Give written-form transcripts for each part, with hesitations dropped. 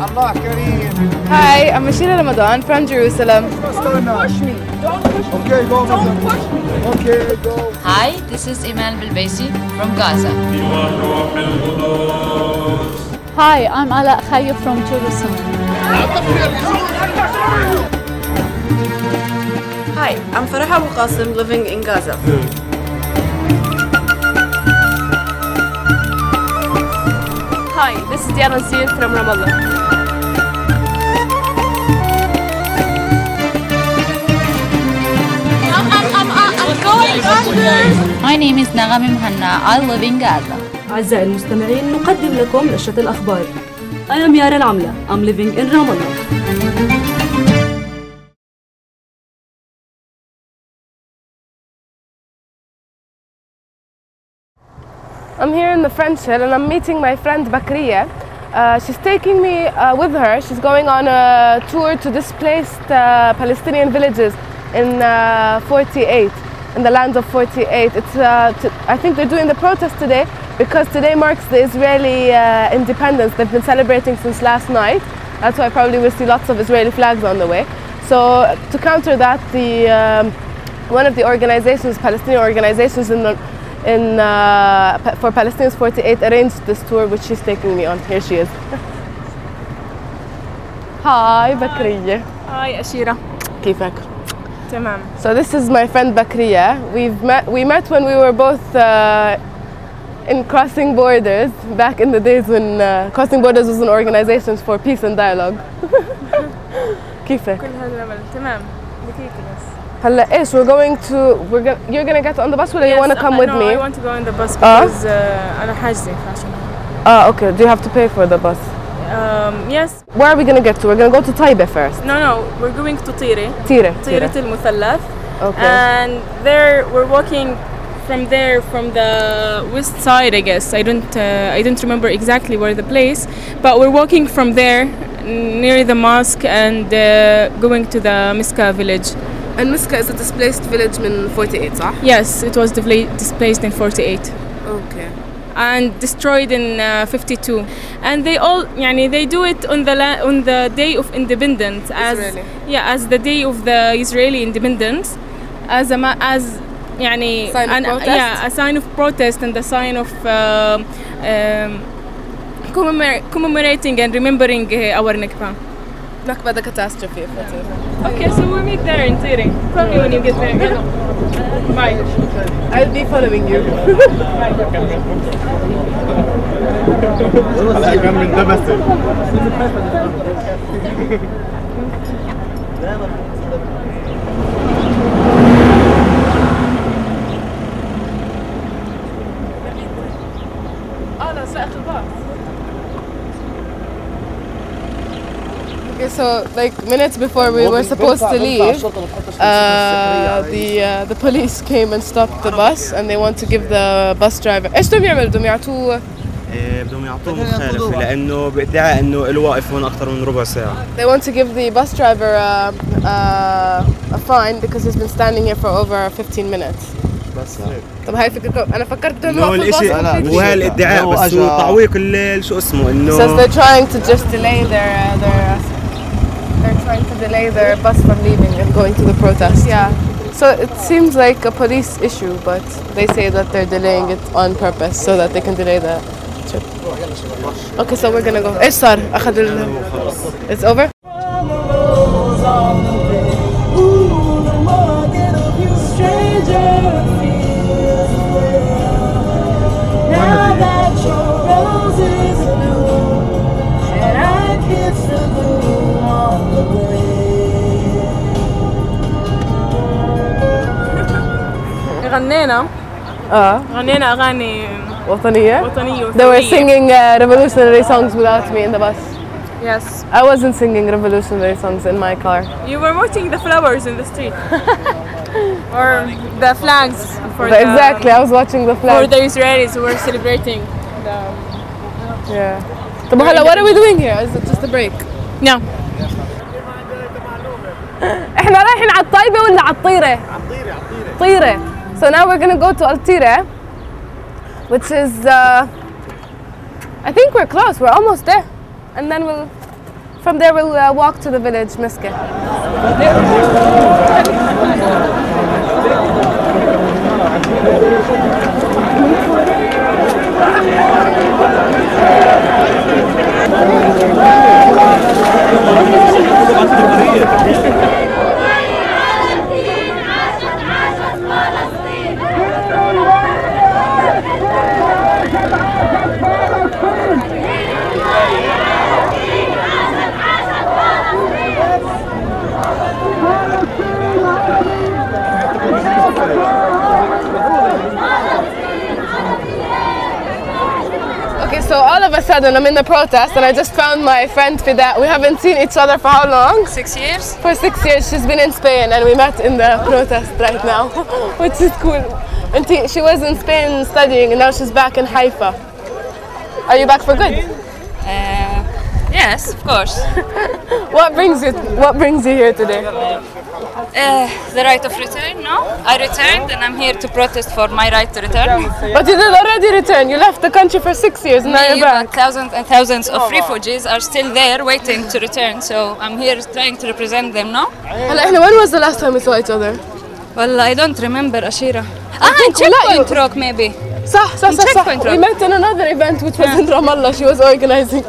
Hi, I'm Ashira Ramadan from Jerusalem. Don't push me. Don't push me. Okay, go. Don't push me. Okay, go. Hi, this is Eman from Gaza. Hi, I'm Ala Khayyou from Jerusalem. Hi, I'm Farah Abu Qasim living in Gaza. Hi, this is Diana Zir from Ramallah. My name is Nagam Mhanna. I live in Gaza. أعزائي المستمعين نقدم لكم نشرة الأخبار. I am Yara Al-Amla. I'm living in Ramallah. I'm here in the French Hill and I'm meeting my friend Bakrieyh. She's taking me with her. She's going on a tour to displaced Palestinian villages in 48, in the land of 48. I think they're doing the protest today because today marks the Israeli independence. They've been celebrating since last night. That's why probably we'll see lots of Israeli flags on the way. So to counter that, one of the organizations, Palestinian organizations for Palestinians 48 arranged this tour, which she's taking me on. Here she is. Hi, Bakrieyh. Hi, Ashira. كيفك? تمام. So this is my friend Bakrieyh. We met when we were both in Crossing Borders, back in the days when Crossing Borders was an organization for peace and dialogue. كيفك؟ كل هذا العمل تمام. دقيقة بس. هلا ايش you're gonna get on the bus or you want to come with me? I want to go on the bus because أنا حاجزة عشان. Okay. Do you have to pay for the bus? Yes. Where are we gonna get to? We're gonna go to Taiba first. No, we're going to Tire. Tire المثلث. Okay. And there we're walking from the west side, I guess. I don't remember exactly where the place, but we're walking from there near the mosque and going to the Miska village. And Miska is a displaced village in 48, صح? Yes, it was displaced in 48. Okay. And destroyed in 52. And they do it on the day of independence as the day of the Israeli independence as a sign of protest and a sign of commemorating and remembering our Nakba. Nakba, the catastrophe. Okay, so we'll meet there in Tire. Call me when you get there. Bye. I'll be following you. Okay, so like minutes before we were supposed to leave, the police came and stopped the bus and they want to give the bus driver. ايش بدهم يعملوا؟ بدهم يعطوه مخالفة لأنه بادعاء إنه له واقف هون أكثر من ربع ساعة. They want to give the bus driver a fine because he's been standing here for over 15 minutes. بس طب هاي فكرتكم أنا فكرت بدهم يوقفوا الباص. وهذا الادعاء بس هو تعويق الليل شو اسمه إنه. Says they're trying to just delay their bus from leaving and going to the protest. Yeah. So it seems like a police issue, but they say that they're delaying it on purpose so that they can delay the trip. Okay, so we're gonna go. إيش صار؟ أخذ It's over? غنينا أغاني وطنية? وطنية. They were singing revolutionary songs without me in the bus. Yes. I wasn't singing revolutionary songs in my car. You were watching the flowers in the street. Or the flags for Exactly, I was watching the flags. For the Israelis who were celebrating the... Yeah. طب هلا what are we doing here? Is it just a break? No. احنا رايحين على الطيبة ولا على الطيرة؟ طيرة. So now we're gonna go to Al-Tire, which is I think we're close. We're almost there, and then we'll from there we'll walk to the village, Miska. Okay, so all of a sudden I'm in the protest and I just found my friend Fidaa. We haven't seen each other for how long? 6 years. For 6 years. She's been in Spain and we met in the protest right now, which is cool. And she was in Spain studying and now she's back in Haifa. Are you back for good? Yes, of course. What brings you here today? The right of return, no? I returned and I'm here to protest for my right to return. But you did already return. You left the country for 6 years and now you're back. But thousands and thousands of refugees are still there waiting to return. So I'm here trying to represent them, no? When was the last time we saw each other? Well, I don't remember, Ashira. In Checkpoint Rock, maybe. We met in another event which was in Ramallah. She was organizing.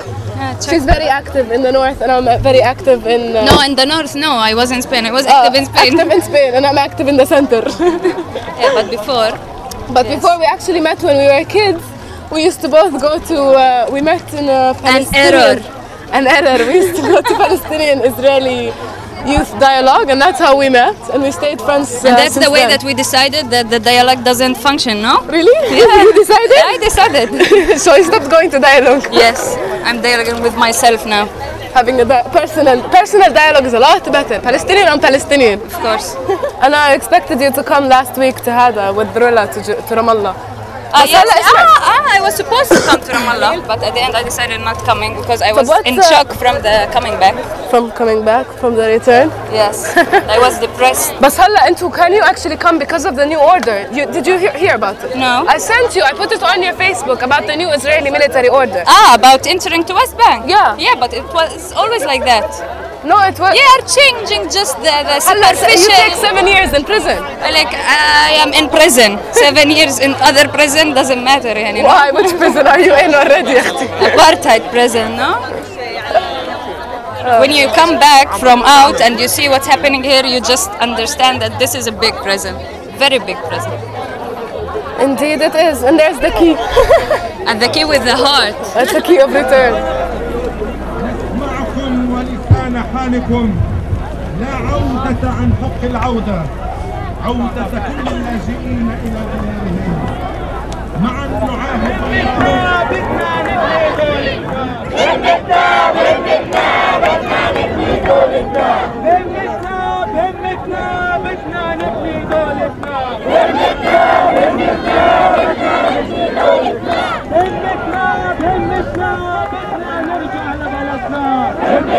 She's very active in the north and I'm very active in... No, in the north, no. I was in Spain. I was active in Spain. Active in Spain and I'm active in the center. Yeah, but before... Before we actually met when we were kids, we used to both go to... we met in a Palestinian... An error. We used to go to Palestinian-Israeli youth dialogue and that's how we met and we stayed friends and that's the way that we decided that the dialogue doesn't function, no? Really? Yeah. You decided? Yeah, I decided. So I stopped going to dialogue? Yes, I'm dialoguing with myself now. Having a personal dialogue is a lot better. Palestinian on Palestinian. Of course. And I expected you to come last week to Hada with Rula to Ramallah. I was supposed to come to Ramallah, but at the end I decided not coming because I was in shock from the coming back. From coming back, from the return? Yes, I was depressed. But can you actually come because of the new order? Did you hear about it? No. I sent you, I put it on your Facebook about the new Israeli military order. About entering to West Bank? Yeah. Yeah, but it was always like that. No, it was... You are changing just the superficial... You take 7 years in prison. Like, I am in prison. 7 years in other prison doesn't matter. You know? Why? Which prison are you in already? Apartheid prison, no? When you come back from out and you see what's happening here, you just understand that this is a big prison. Very big prison. Indeed it is. And there's the key. And the key with the heart. That's the key of return. حالكم لا عودة عن حق العودة عودة كل اللاجئين إلى ديارهم معا نعاهد بدنا نبني دولتنا بدنا نبني دولتنا بدنا نبني دولتنا بدنا نرجع لبلدنا مهما بدكم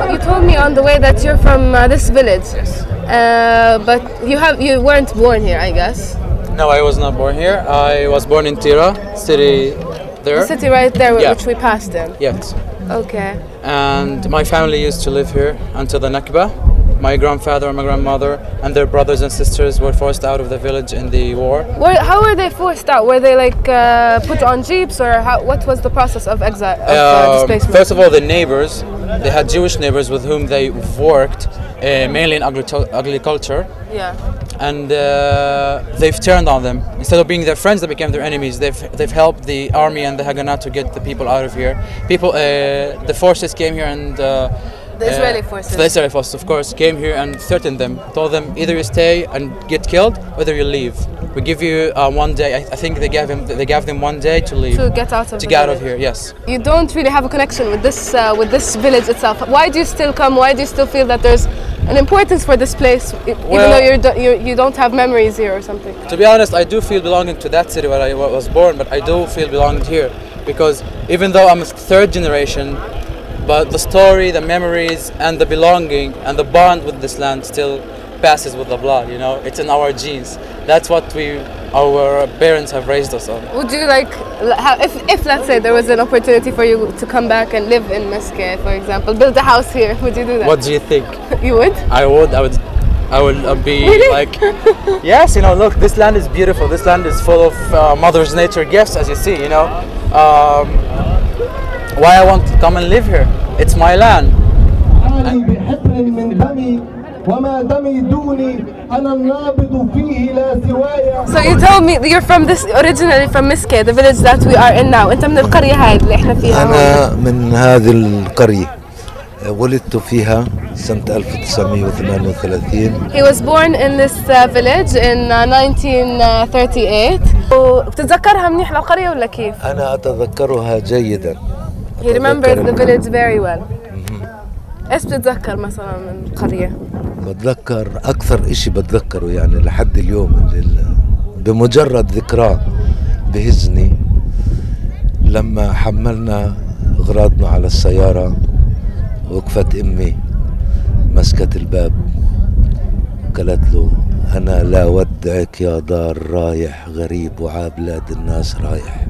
You told me on the way that you're from this village. Yes. But you weren't born here, I guess. No, I was not born here. I was born in Tira, city there. The city right there, which we passed in. Yes. Okay. And my family used to live here until the Nakba. My grandfather and my grandmother and their brothers and sisters were forced out of the village in the war. How were they forced out? Were they like put on jeeps, or what was the process of exile, displacement? First of all, the neighbors, they had Jewish neighbors with whom they worked, mainly in agriculture. Yeah. And they've turned on them. Instead of being their friends, they became their enemies. They've helped the army and the Haganah to get the people out of here. The forces came here and the Israeli forces. The Israeli forces, of course, came here and threatened them. Told them either you stay and get killed, or either you leave. We give you 1 day. I think they gave them 1 day to leave. To get out of here. Yes. You don't really have a connection with this village itself. Why do you still come? Why do you still feel that there's an importance for this place, even though you don't have memories here or something? To be honest, I do feel belonging to that city where I was born, but I do feel belonging here. because even though I'm a third generation, but the story, the memories, and the belonging and the bond with this land still passes with the blood, you know? It's in our genes. That's what our parents have raised us on. Would you like, if let's say there was an opportunity for you to come back and live in Miska, for example, build a house here, would you do that? What do you think? You would? I would be really? Like, yes, you know, look, this land is beautiful. This land is full of Mother's Nature gifts, as you see, you know. Why I want to come and live here? It's my land. So you told me you're from originally from Miska, the village that we are in now. أنت من القرية هاي اللي إحنا فيها. أنا من هذه القرية. ولدت فيها سنة 1938. He was born in this village in 1938. وبتتذكرها منيح القرية ولا كيف؟ أنا أتذكرها جيدا. He remembers the village very well. إيش بتتذكر مثلا من القرية؟ بتذكر أكثر إشي بتذكره يعني لحد اليوم بمجرد ذكراه بهزني لما حملنا أغراضنا على السيارة. وقفت أمي مسكت الباب قالت له أنا لا ودعك يا دار رايح غريب وعابلاد الناس رايح.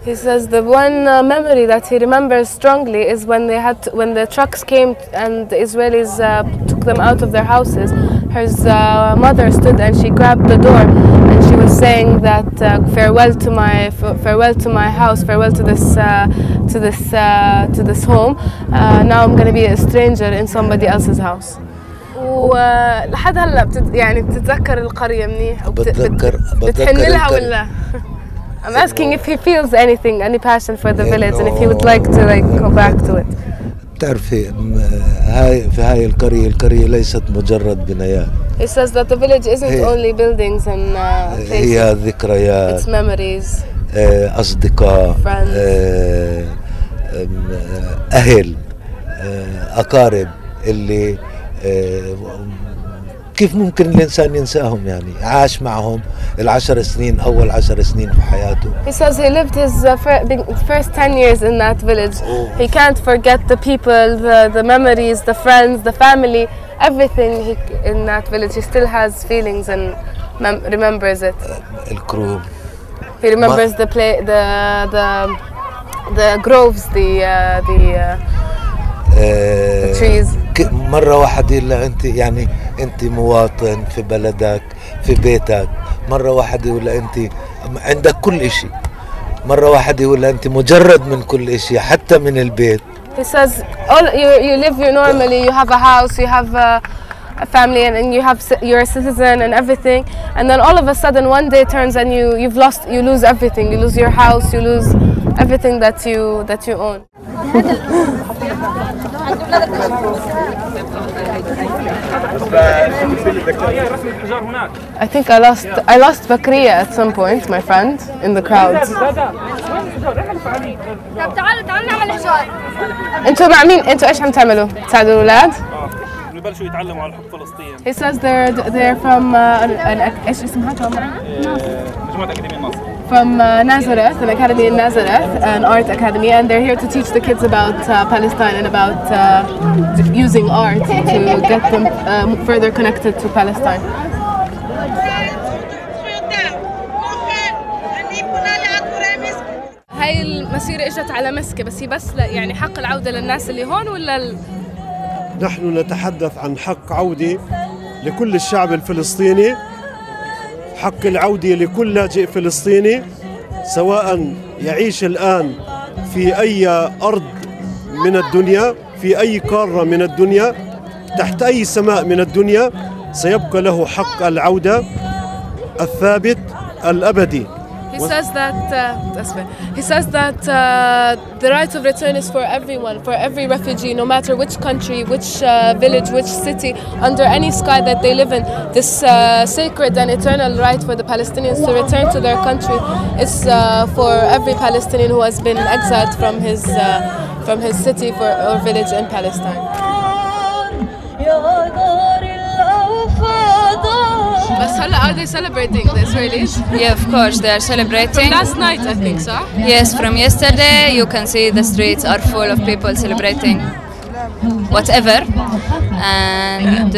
He says the one memory that he remembers strongly is when the trucks came and the Israelis took them out of their houses. His mother stood and she grabbed the door and she was saying that farewell to my house, farewell to this home. Now I'm going to be a stranger in somebody else's house. ولحد هلا يعني بتتذكر القرية منيح بتحن لها ولا؟ I'm asking if he feels anything, any passion for the village, and if he would like to go back to it. بتعرفي في هاي القرية ليست مجرد بنايات. He says that the village isn't only buildings and places. هي ذكريات. It's memories. أصدقاء. Friends. أهل. أقارب اللي كيف ممكن الإنسان ينساهم يعني عاش معهم ال10 سنين أول 10 سنين في حياته. He says he lived his first 10 years in that village. He can't forget the people, the memories, the friends, the family, everything in that village. He still has feelings and remembers it. الكروب. He remembers the groves, the trees. مرة واحدة إلا أنت يعني أنت مواطن في بلدك في بيتك. مرة واحدة ولا أنت عندك كل إشي. مرة واحدة ولا أنت مجرد من كل إشي حتى من البيت. He says you live here normally. You have a house. You have a family, and you're a citizen and everything. And then all of a sudden, one day turns and you lose everything. You lose your house. You lose everything that you own. I think I lost Bakrieyh at some point, my friend, in the crowds. انتوا مع مين؟ انتوا ايش عم تعملوا؟ تساعدوا الأولاد؟ ببلشوا يتعلموا على الحب فلسطين. He says they're from ايش اسمها جامعة؟ مجموعة أكاديمية النصر. From Nazareth, an academy in Nazareth, an art academy, and they're here to teach the kids about Palestine and about using art to get them further connected to Palestine. هاي المسيرة اجت على مسكة بس هي يعني حق العودة للناس اللي هون ولا نحن نتحدث عن حق عودة لكل الشعب الفلسطيني، حق العودة لكل لاجئ فلسطيني سواء يعيش الآن في أي أرض من الدنيا، في أي قارة من الدنيا، تحت أي سماء من الدنيا، سيبقى له حق العودة الثابت الأبدي. He says that the right of return is for everyone, for every refugee, no matter which country, which village, which city, under any sky that they live in. This sacred and eternal right for the Palestinians to return to their country is for every Palestinian who has been exiled from his city or village in Palestine. But are they celebrating the Israelis? Yeah, of course, they are celebrating. From last night, I think, so? Yes, from yesterday, you can see the streets are full of people celebrating whatever, and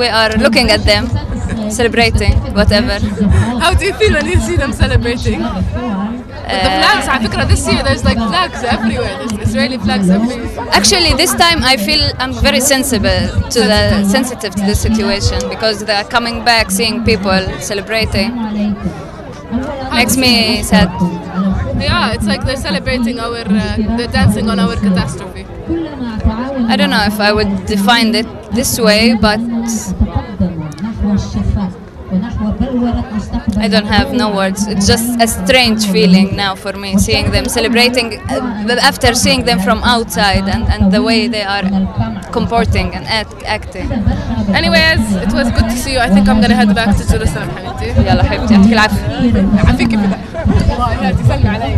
we are looking at them celebrating whatever. How do you feel when you see them celebrating? The flags, على فكرة, this year there's like flags everywhere. There's Israeli flags everywhere. Actually, this time I feel I'm very sensitive to the situation, because they are coming back, seeing people celebrating. Makes me sad. Yeah, it's like they're celebrating they're dancing on our catastrophe. I don't know if I would define it this way, but I don't have no words. It's just a strange feeling now for me, seeing them celebrating after seeing them from outside, and the way they are comporting and acting. Anyways, it was good to see you. I think I'm gonna head back to Jerusalem, حبيبتي. يلا حبيبتي، يعطيك العافية. يعافيكي في ده. والله تسلمي علي.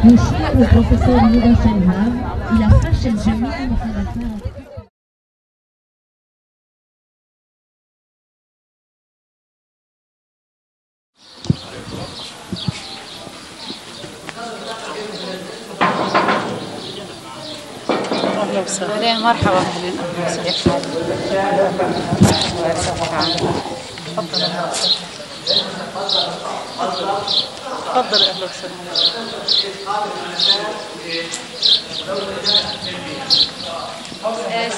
يشير البروفيسور رضا شلهاب إلى فشل جميع المحادثات. أهلا وسهلا. أهلين مرحبا. أهلين كيف حالك؟ تفضل أهلا وسهلا. تفضل أهلا وسهلا.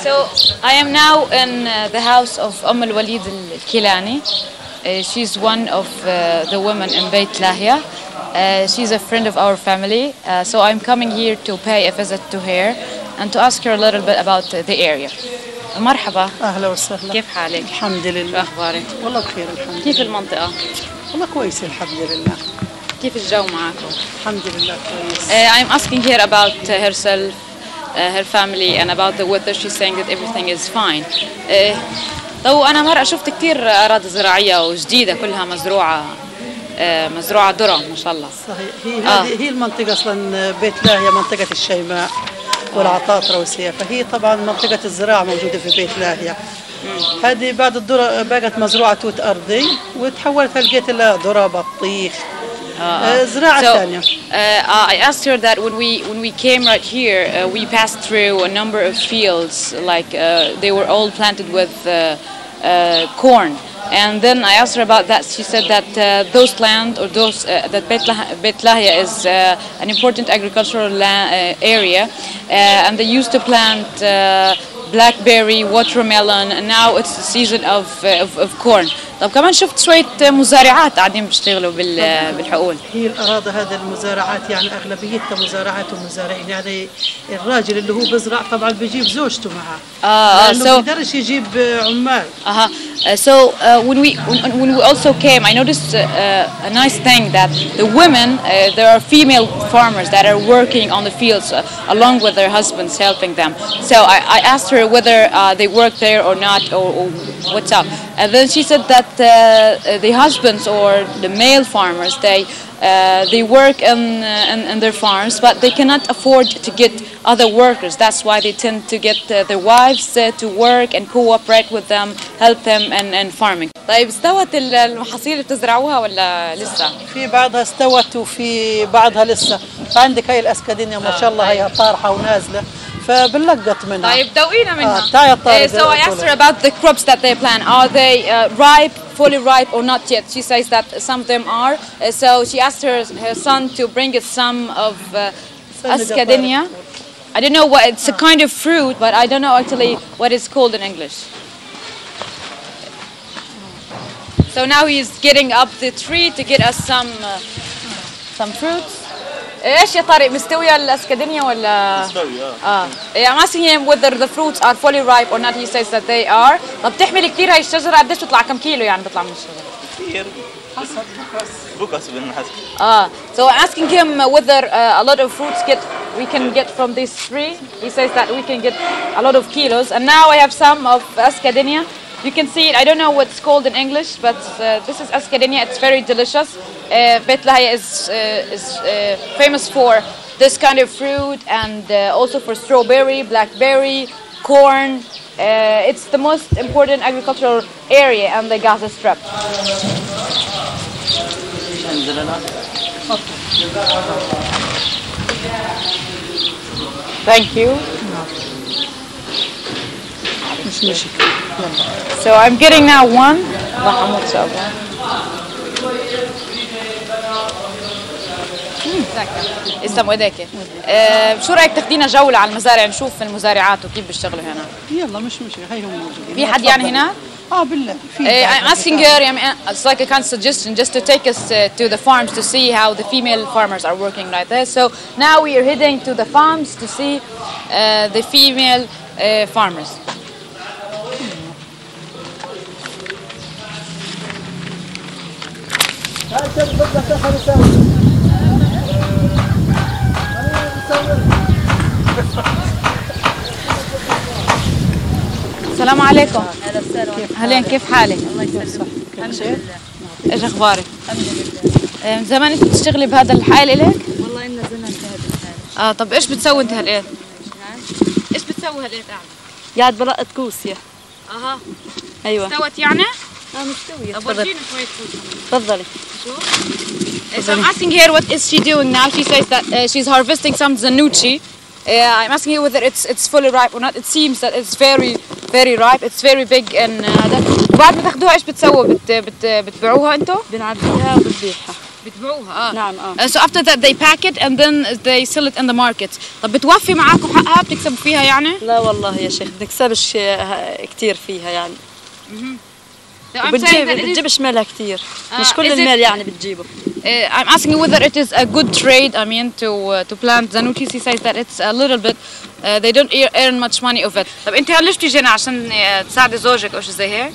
So I am now in the house of Umm Walid al-Kilani. She's one of the women in Beit Lahia. She's a friend of our family, so I'm coming here to pay a visit to her and to ask her a little bit about the area. مرحبا. أهلا وسهلا. كيف حالك؟ الحمد لله. شو أخبارك؟ والله بخير الحمد لله. كيف المنطقة؟ والله كويسة الحمد لله. كيف الجو معكم؟ الحمد لله كويس. I'm asking her about herself, her family, and about the weather. She's saying that everything is fine. طو أنا مرة شفت كتير أراضي زراعية وجديدة كلها مزروعة ذرة ما شاء الله. صحيح. هي المنطقة أصلا بيت لاهيا منطقة الشيماء والعطاطرة والسيا، فهي طبعا منطقة الزراعة موجودة في بيت لاهيا. هذه بعد الذرة بقت مزروعة توت أرضي وتحولت لقيت لها ذرة بطيخ. زراعة ثانية. I asked her that when we came right here, we passed through a number of fields, like they were all planted with corn. And then I asked her about that. She said that those land or those that Beit Lahia is an important agricultural area, and they used to plant blackberry, watermelon, and now it's the season of corn. طب كمان شفت شوية مزارعات قاعدين بيشتغلوا بالحقول. هي الأراضي هذه المزارعات يعني أغلبيتها مزارعات ومزارعين، يعني الراجل اللي هو بزرع طبعا بيجيب زوجته معه. لأنه ما بيقدرش يجيب عمال. So when we also came, I noticed a nice thing that the women, there are female farmers that are working on the fields along with their husbands, helping them. So I asked her whether they work there or not, or what's up, and then she said that the husbands or the male farmers, they work in their farms, but they cannot afford to get other workers. That's why they tend to get their wives to work and cooperate with them, help them in farming. طيب استوت المحاصيل اللي بتزرعوها ولا لسه؟ في بعضها استوت وفي بعضها لسه. فعندك هاي الأسكادينيا ما شاء الله هي طارحة ونازلة. فبنلقط منها. طيب دوقينا منها. So I asked her about the crops that they plant. Are they ripe, fully ripe, or not yet? She says that some of them are. So she asked her son to bring us some of ascadinia. I don't know what it's a kind of fruit, but I don't know actually what it's called in English. So now he's getting up the tree to get us some fruits. ايش يا طارق مستوية الاسكادينيا ولا؟ مستوية. I'm asking him whether the fruits are fully ripe or not. He says that they are. طب بتحمل كثير هاي الشجرة، قديش بتطلع كم كيلو يعني بيطلع من الشجرة؟ كثير. حسب بقص بالحسب. So I'm asking him whether a lot of fruits we can get from this tree. He says that we can get a lot of kilos. And now I have some of ascadinia. You can see it. I don't know what's called in English, but this is ascadinia. It's very delicious. Beit Lahia is famous for this kind of fruit, and also for strawberry, blackberry, corn, It's the most important agricultural area on the Gaza Strip. Thank you. So I'm getting now one. اسلموا ايديك. شو رايك تاخدينا جوله على المزارع نشوف المزارعات وكيف بيشتغلوا هنا؟ يلا مش هي هم موجودين. في حد يعني هنا؟ بالله. I'm asking her, it's like a kind of suggestion just to take us to the farms to see how the female farmers are working right there. So now we are heading to the farms to see the female farmers. السلام عليكم. اهلين كيف حالك؟ الله يسلمك. الحمد لله. ايش اخبارك؟ الحمد لله. من زمان انت بتشتغلي بهذا الحال الك؟ والله إلنا زمان بهذا الحال. طب ايش بتسوي انت هالقيت؟ ايش بتسوي هالقيت قاعد بلقط كوسية. ايوه. استوت يعني؟ مستوية. طب ورجينا شوية كوسة. تفضلي. شو؟ So I'm asking her what is she doing now. She says that she's harvesting some zanuchi. I'm asking her whether it's fully ripe or not. It seems that it's very ripe. It's very big and بعد ما تاخدوها ايش بتسووا؟ بتبيعوها انتوا؟ بنعبيها وبنبيعها. بتبيعوها نعم. So after that they pack it and then they sell it in the market. طب بتوفي معاكم حقها؟ بتكسبوا فيها يعني؟ لا والله يا شيخ بنكسبش كثير فيها يعني. بتجيبش مالها كثير. مش كل المال يعني بتجيبه. I'm asking you whether it is a good trade. I mean to plant zanuchi. She says that it's a little bit. They don't earn much money of it. طب أنت ليش بتيجي هنا عشان تساعدي زوجك أو شيء زي هيك؟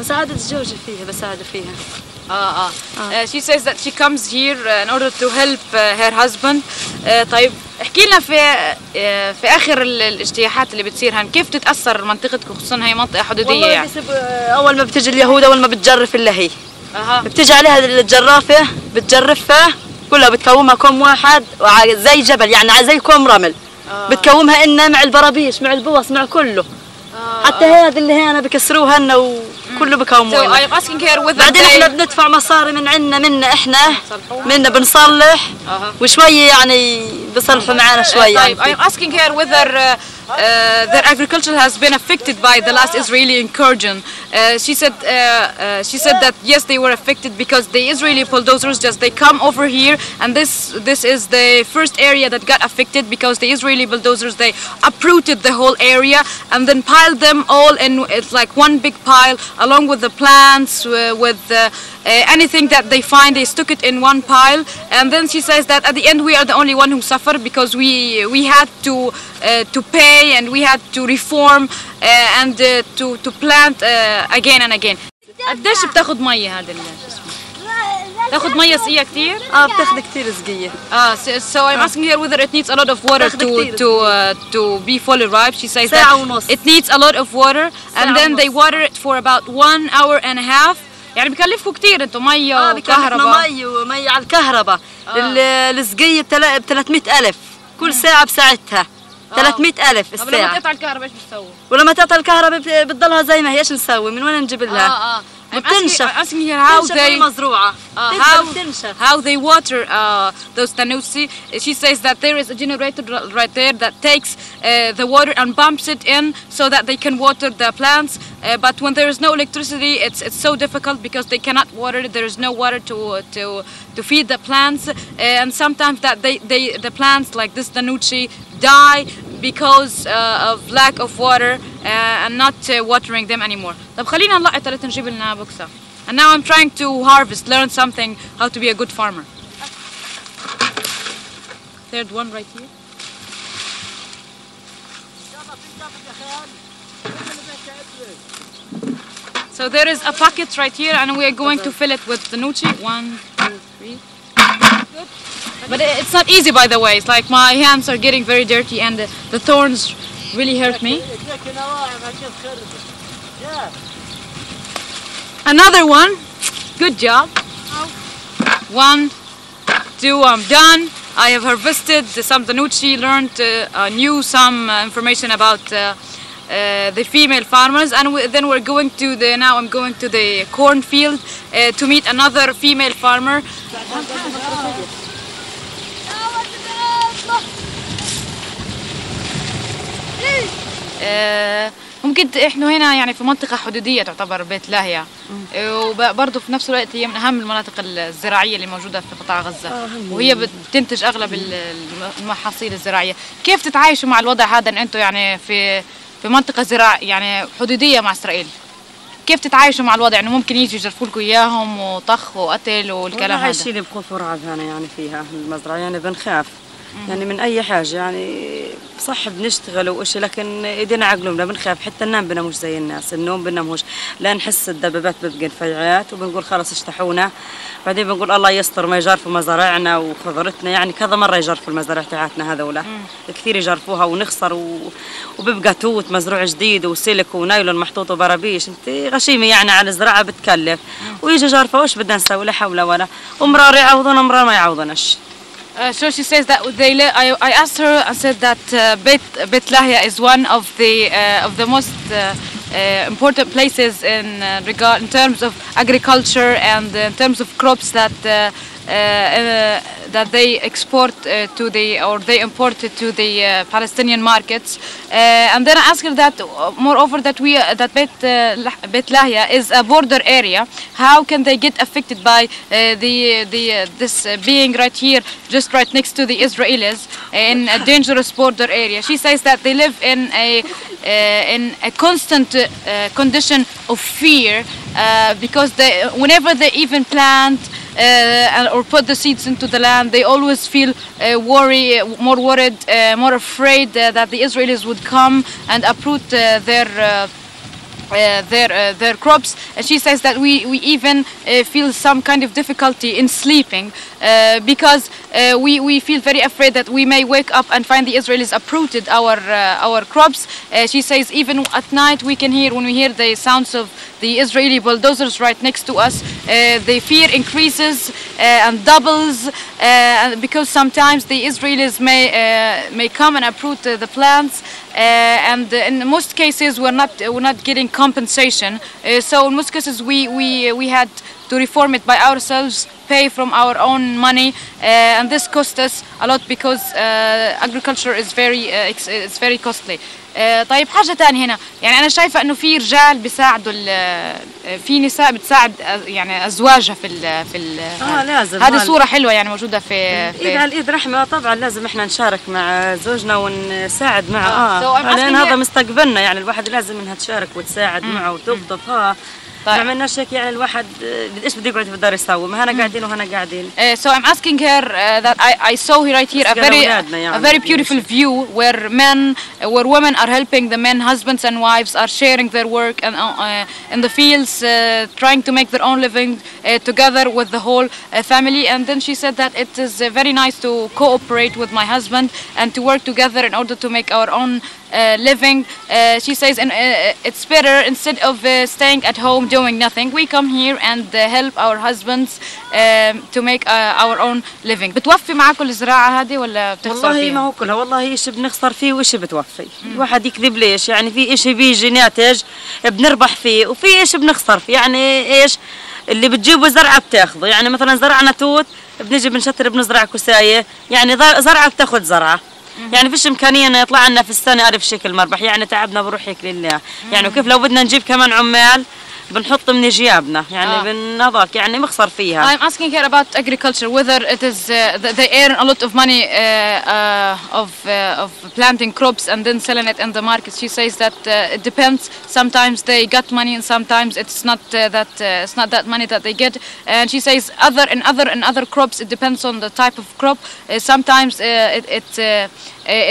بساعد زوجي فيها بساعده فيها. She says that she comes here in order to help her husband. طيب احكي لنا في آخر الاجتياحات اللي بتصير هن كيف تتأثر منطقتكم خصوصا هي منطقة حدودية يعني؟ أول ما بتجي اليهود أول ما بتجرف إلا هي. بتيجي عليها الجرافة بتجرفها كلها بتكومها كوم واحد زي جبل يعني زي كوم رمل. بتكومها إنها مع البرابيش مع البوص مع كله. حتى هذا اللي هنا بكسروها لنا وكله بكوموها. بعدين احنا بندفع مصاري من عنا منا احنا منا بنصلح وشوية يعني بصلحوا معنا شوية. طيب I'm asking her whether their agriculture has been affected by the last Israeli incursion. She said that yes they were affected because the Israeli bulldozers they come over here and this is the first area that got affected because the Israeli bulldozers they uprooted the whole area and then piled them all in. It's like one big pile along with the plants with anything that they find they stuck it in one pile and then she says that at the end we are the only one who suffered because we had to pay and we had to reform and to plant again and again. قديش بتاخد مية هذا شو اسمه؟ تاخد مية سقية كتير؟ بتاخد كتير سقية. So I'm asking her whether it needs a lot of water to be fully ripe. She says that it needs a lot of water and then they water it for about 1 hour and a half. يعني بكلفكم كتير انتم مية وكهرباء. مية على الكهرباء. السقية ب 300,000 كل ساعة بساعتها. 300,000 الساعة. ولما تقطع الكهرباء ايش بتسوي؟ ولما تقطع الكهرباء بتضلها زي ما هي ايش نسوي؟ من وين نجيب لها؟ بتنشف. I'm asking here how they مزروعة. how they water those tanusi. She says that there is a generator right there that takes the water and pumps it in so that they can water the plants. But when there is no electricity, it's so difficult because they cannot water it. There is no water to feed the plants, and sometimes that the plants like this tanuchi die because of lack of water and not watering them anymore. طب خلينا نلقط لتنجيب لنا بوكسة. And now I'm trying to harvest, learn something, how to be a good farmer. Third one right here. So there is a bucket right here and we are going to fill it with zanuchi. 1, 2, 3. Good. But it's not easy by the way. It's like my hands are getting very dirty and the thorns really hurt me. Another one. Good job. 1, 2, I'm done. I have harvested some zanuchi, learned, knew some information about the female farmers, and then we're going to now I'm going to the cornfield to meet another female farmer. ممكن احنا هنا يعني في منطقة حدودية تعتبر بيت لاهيا، وبرضه في نفس الوقت هي من أهم المناطق الزراعية اللي موجودة في قطاع غزة، وهي بتنتج أغلب المحاصيل الزراعية. كيف تتعايشوا مع الوضع هذا إن أنتم يعني في منطقة يعني حدودية مع إسرائيل؟ كيف تتعايشوا مع الوضع إنه ممكن يجي يجرفوا لكم إياهم وطخ وقتل والكلام هذا؟ عايشين بخوف ورعب هنا يعني فيها المزرعة، يعني بنخاف يعني من أي حاجة، يعني صح بنشتغل وإشي لكن إيدينا عقلومنا بنخاف، حتى النوم بنا مش زي الناس، النوم بنا مش، لا نحس الدبابات بتبقى نفيعات وبنقول خلص اجتاحونا، بعدين بنقول الله يستر ما يجرفوا مزارعنا وخضرتنا، يعني كذا مرة يجرفوا المزارع تاعتنا هذولا، كثير يجرفوها ونخسر وبيبقى توت مزروع جديد وسلك ونايلون محطوط وبرابيش، انت غشيمة يعني على الزراعة بتكلف، ويجي جرفة وش بدنا نسوي؟ لا حول ولا، ومرار يعوضنا ومرار ما يعوضناش. So she says that I asked her and said that Beit Lahia is one of the most important places in terms of agriculture and in terms of crops that they export they import to the Palestinian markets, and then I asked her that moreover that Beit Lahia is a border area. How can they get affected by this being right here, just right next to the Israelis in a dangerous border area? She says that they live in a constant condition of fear because whenever they even plant or put the seeds into the land, they always feel more worried, more afraid that the Israelis would come and uproot their crops. And she says that we even feel some kind of difficulty in sleeping because we feel very afraid that we may wake up and find the Israelis uprooted our crops. She says even at night when we hear the sounds of the Israeli bulldozers right next to us, the fear increases and doubles because sometimes the Israelis may come and uproot the plants, and in most cases we're not getting compensation. So in most cases we had to reform it by ourselves, pay from our own money, and this cost us a lot because agriculture is it's very costly. طيب حاجة تانية هنا، يعني أنا شايفة إنه في رجال بيساعدوا في نساء بتساعد يعني أزواجها في لازم هذه صورة حلوة يعني موجودة في إيد على الإيد رحمة، طبعا لازم إحنا نشارك مع زوجنا ونساعد معه لأن هذا مستقبلنا، يعني الواحد لازم إنها تشارك وتساعد معه وتلطف ما عملناش هيك يعني الواحد ايش بده يقعد في الدار يسوي؟ ما هنا قاعدين وهنا قاعدين. So I'm asking her that I saw right here a very beautiful view where women are helping the men, husbands and wives are sharing their work and in the fields, trying to make their own living together with the whole family. And then she said that it is very nice to cooperate with my husband and to work together in order to make our own living. She says it's better instead of staying at home doing nothing, we come here and help our husbands to make our own living. بتوفي معاكم الزراعة هذه ولا بتخسر فيها؟ والله ما هو كلها، والله إيش بنخسر فيه وإيش بتوفي. الواحد يكذب ليش؟ يعني في إيش بيجي ناتج بنربح فيه وفي إيش بنخسر فيه، يعني إيش اللي بتجيبه زرعة بتاخذه، يعني مثلا زرعنا توت بنجي بنشتر بنزرع كساية، يعني زرعة بتاخذ زرعة. يعني فيش إمكانية إنه يطلع لنا في السنة ألف شكل مربح، يعني تعبنا بروح هيك لله، يعني وكيف لو بدنا نجيب كمان عمال بنحط من جيابنا، يعني بنضاك يعني مخسر فيها. I'm asking her about agriculture, whether it is they earn a lot of money of planting crops and then selling it in the market. She says that it depends. Sometimes they get money and sometimes it's not that money that they get. And she says in other crops it depends on the type of crop. Sometimes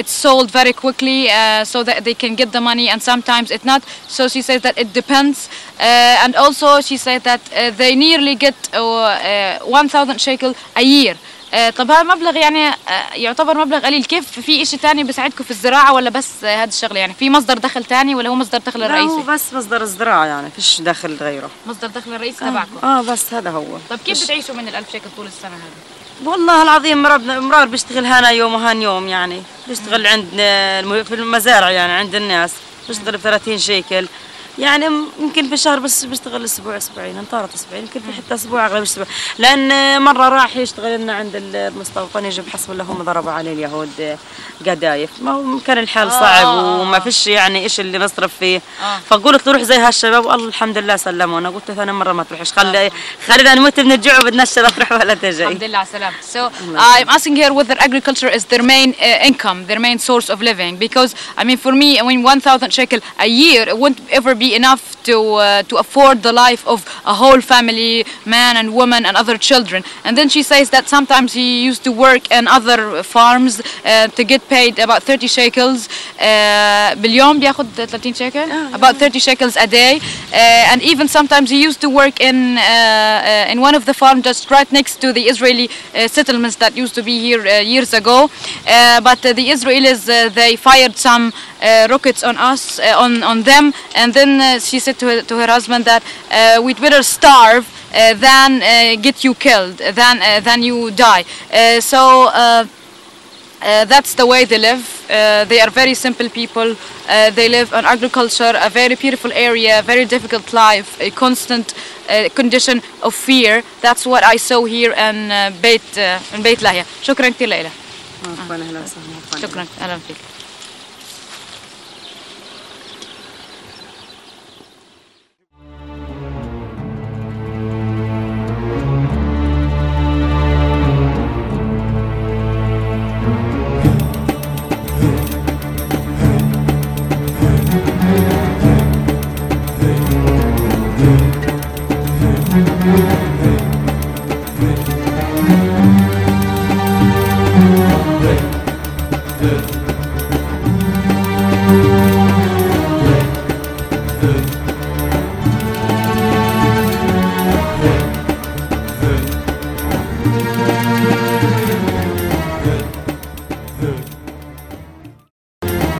it's sold very quickly so that they can get the money, and sometimes it not. So she says that it depends. And also she said that they nearly get 1,000 shekel a year. طب هذا مبلغ يعني يعتبر مبلغ قليل. كيف في إشي تاني بيساعدكم في الزراعة ولا بس هذا الشغلة؟ يعني في مصدر دخل تاني ولا هو مصدر دخل الرئيسي؟ لا هو بس مصدر الزراعة، يعني فيش دخل غيره. مصدر دخل الرئيسي تبعكم؟ بس هذا هو. طب كيف بتعيشوا من ال1000 شيكل طول السنة هذه؟ والله العظيم مرار بيشتغل هنا يوم وهان يوم، يعني بيشتغل عندنا في المزارع يعني عند الناس، بشتغل ب 30 شيكل. يعني يمكن في الشهر بس بيشتغل اسبوع اسبوعين، انطرت اسبوعين، يمكن في حتى اسبوع اغلب اسبوع، لان مره راح يشتغل لنا عند المستوطن يجي بحسب الله هم ضربوا عليه اليهود قذايف، ما هو كان الحال صعب وما فيش يعني ايش اللي نصرف فيه. فقلت له روح زي هالشباب، والله الحمد لله سلمونا. قلت ثاني مره ما تروحش، خلينا نموت من الجوع وبدنا لا تروح ولا تجي. الحمد لله على السلامة. So I'm asking here whether agriculture is their main income, their main source of living, because I mean for me, I mean 1,000 shekel a year it wouldn't ever be enough to afford the life of a whole family, man and woman and other children. And then she says that sometimes he used to work in other farms to get paid about 30 shekels باليوم بياخد 30 shekel, about 30 shekels a day. And even sometimes he used to work in one of the farms just right next to the Israeli settlements that used to be here years ago. But the Israelis they fired some rockets on us, on them, and then she said to her husband that we'd better starve than get you killed, than you die. So that's the way they live. They are very simple people. They live on agriculture, a very beautiful area, very difficult life, a constant condition of fear. That's what I saw here in Beit Lahia. شكرا كثير لإلك. أهلا وسهلا. شكرا، أهلا فيك.